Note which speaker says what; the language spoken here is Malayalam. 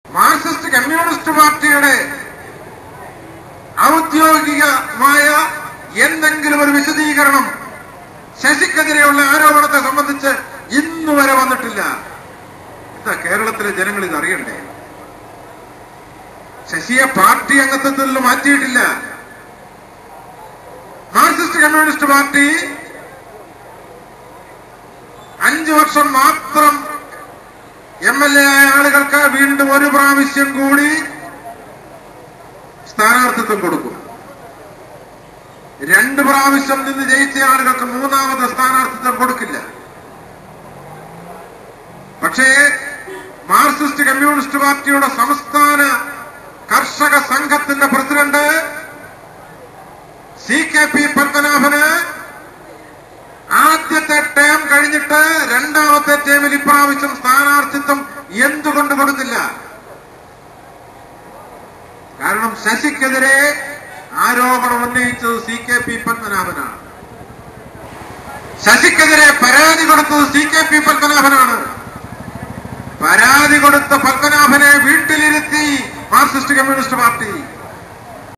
Speaker 1: മാർക്സിസ്റ്റ് കമ്മ്യൂണിസ്റ്റ് പാർട്ടിയുടെ ഔദ്യോഗികമായ എന്തെങ്കിലും ഒരു വിശദീകരണം ശശിക്കെതിരെയുള്ള ആരോപണത്തെ സംബന്ധിച്ച് ഇന്നുവരെ വന്നിട്ടില്ല. എന്താ കേരളത്തിലെ ജനങ്ങൾ ഇത് അറിയണ്ടേ? ശശിയെ പാർട്ടി അംഗത്വത്തിൽ നിന്ന് മാറ്റിയിട്ടില്ല. മാർക്സിസ്റ്റ് കമ്മ്യൂണിസ്റ്റ് പാർട്ടി 5 വർഷം മാത്രം MLA ആയ ആളുകൾക്ക് വീണ്ടും ഒരു പ്രാവശ്യം കൂടി സ്ഥാനാർത്ഥിത്വം കൊടുക്കും. 2 പ്രാവശ്യം നിന്ന് ജയിച്ച ആളുകൾക്ക് 3ാമത് സ്ഥാനാർത്ഥിത്വം കൊടുക്കില്ല. പക്ഷേ മാർക്സിസ്റ്റ് കമ്മ്യൂണിസ്റ്റ് പാർട്ടിയുടെ സംസ്ഥാന കർഷക സംഘത്തിന്റെ പ്രസിഡന്റ് CKP പത്മനാഭന് ആദ്യത്തെ ടേം കഴിഞ്ഞിട്ട് 2ാമത്തെ ടേമിൽ ഇപ്രാവശ്യം സ്ഥാനാർത്ഥിത്വം എന്തുകൊണ്ട് കൊടുത്തില്ല? കാരണം ശശിക്കെതിരെ ആരോപണം ഉന്നയിച്ചത് CKP പത്മനാഭനാണ്. ശശിക്കെതിരെ പരാതി കൊടുത്തത് CKP പത്മനാഭനാണ്. പരാതി കൊടുത്ത പത്മനാഭനെ വീട്ടിലിരുത്തി മാർക്സിസ്റ്റ് കമ്മ്യൂണിസ്റ്റ് പാർട്ടി.